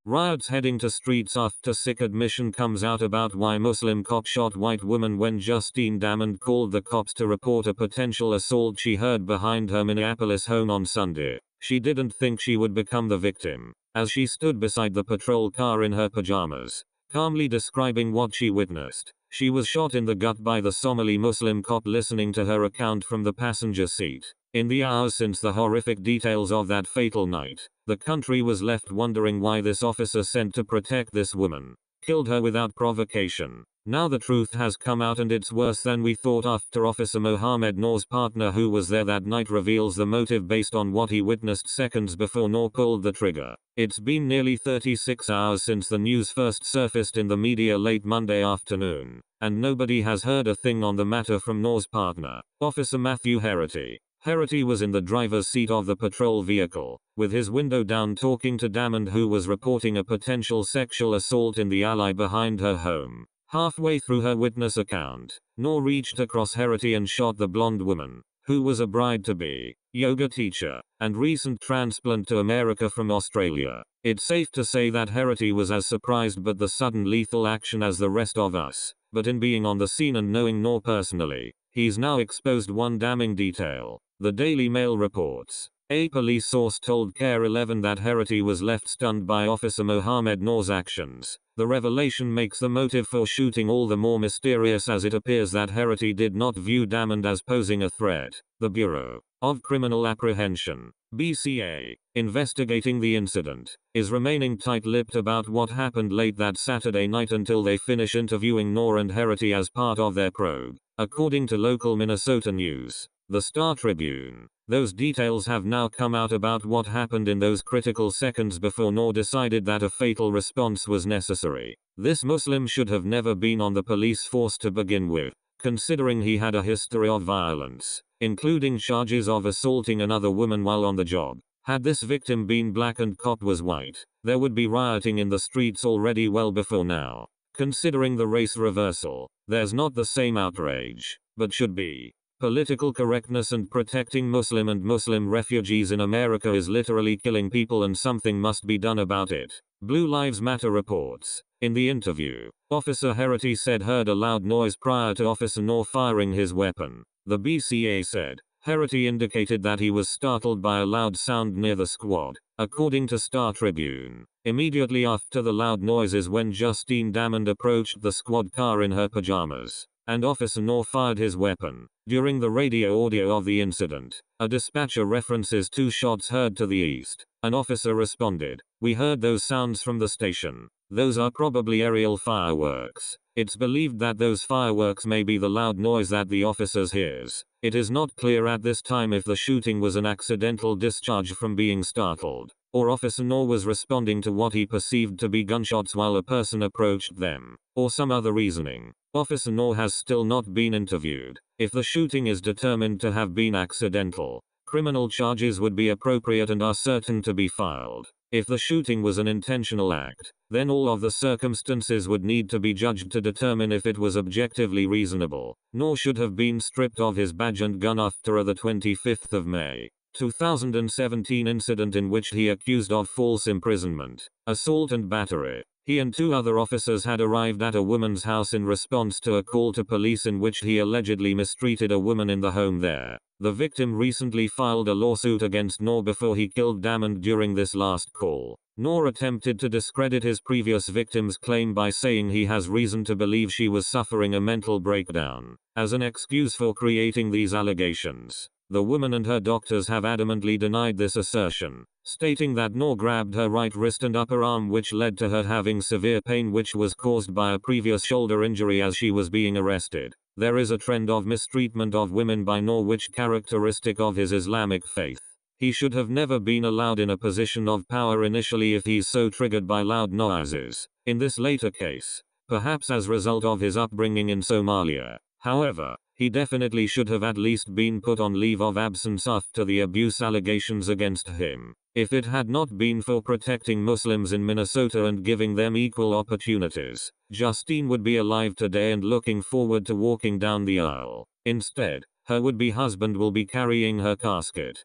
Riots heading to streets after sick admission comes out about why Muslim cop shot white woman when Justine Damond called the cops to report a potential assault she heard behind her Minneapolis home on Sunday. She didn't think she would become the victim, as she stood beside the patrol car in her pajamas, calmly describing what she witnessed. She was shot in the gut by the Somali Muslim cop listening to her account from the passenger seat. In the hours since the horrific details of that fatal night, the country was left wondering why this officer sent to protect this woman killed her without provocation. Now the truth has come out and it's worse than we thought after Officer Mohammed Noor's partner who was there that night reveals the motive based on what he witnessed seconds before Noor pulled the trigger. It's been nearly 36 hours since the news first surfaced in the media late Monday afternoon, and nobody has heard a thing on the matter from Noor's partner, Officer Matthew Herity. Herity was in the driver's seat of the patrol vehicle, with his window down talking to Damond who was reporting a potential sexual assault in the alley behind her home. Halfway through her witness account, Noor reached across Herity and shot the blonde woman, who was a bride-to-be, yoga teacher, and recent transplant to America from Australia. It's safe to say that Herity was as surprised by the sudden lethal action as the rest of us, but in being on the scene and knowing Noor personally, he's now exposed one damning detail. The Daily Mail reports. A police source told KARE 11 that Herity was left stunned by Officer Mohammed Noor's actions. The revelation makes the motive for shooting all the more mysterious as it appears that Herity did not view Damond as posing a threat. The Bureau of Criminal Apprehension, BCA, investigating the incident, is remaining tight-lipped about what happened late that Saturday night until they finish interviewing Noor and Herity as part of their probe, according to local Minnesota news. The Star Tribune. Those details have now come out about what happened in those critical seconds before Noor decided that a fatal response was necessary. This Muslim should have never been on the police force to begin with, considering he had a history of violence, including charges of assaulting another woman while on the job. Had this victim been black and cop was white, there would be rioting in the streets already well before now. Considering the race reversal, there's not the same outrage, but should be. Political correctness and protecting Muslim and Muslim refugees in America is literally killing people and something must be done about it. Blue Lives Matter reports. In the interview, Officer Herity said heard a loud noise prior to Officer Noor firing his weapon. The BCA said, Herity indicated that he was startled by a loud sound near the squad, according to Star Tribune. Immediately after the loud noises when Justine Damond approached the squad car in her pajamas, and Officer Noor fired his weapon. During the radio audio of the incident, a dispatcher references 2 shots heard to the east. An officer responded, "We heard those sounds from the station. Those are probably aerial fireworks." It's believed that those fireworks may be the loud noise that the officers hears. It is not clear at this time if the shooting was an accidental discharge from being startled, or Officer Noor was responding to what he perceived to be gunshots while a person approached them, or some other reasoning. Officer Noor has still not been interviewed. If the shooting is determined to have been accidental, criminal charges would be appropriate and are certain to be filed. If the shooting was an intentional act, then all of the circumstances would need to be judged to determine if it was objectively reasonable. Noor should have been stripped of his badge and gun after the 25th of May, 2017 incident in which he accused of false imprisonment, assault and battery. He and 2 other officers had arrived at a woman's house in response to a call to police in which he allegedly mistreated a woman in the home there. The victim recently filed a lawsuit against Noor before he killed Damond during this last call. Noor attempted to discredit his previous victim's claim by saying he has reason to believe she was suffering a mental breakdown, as an excuse for creating these allegations. The woman and her doctors have adamantly denied this assertion, stating that Noor grabbed her right wrist and upper arm which led to her having severe pain which was caused by a previous shoulder injury as she was being arrested. There is a trend of mistreatment of women by Noor which characteristic of his Islamic faith. He should have never been allowed in a position of power initially if he's so triggered by loud noises. In this later case, perhaps as result of his upbringing in Somalia. However, he definitely should have at least been put on leave of absence after the abuse allegations against him. If it had not been for protecting Muslims in Minnesota and giving them equal opportunities, Justine would be alive today and looking forward to walking down the aisle. Instead, her would-be husband will be carrying her casket.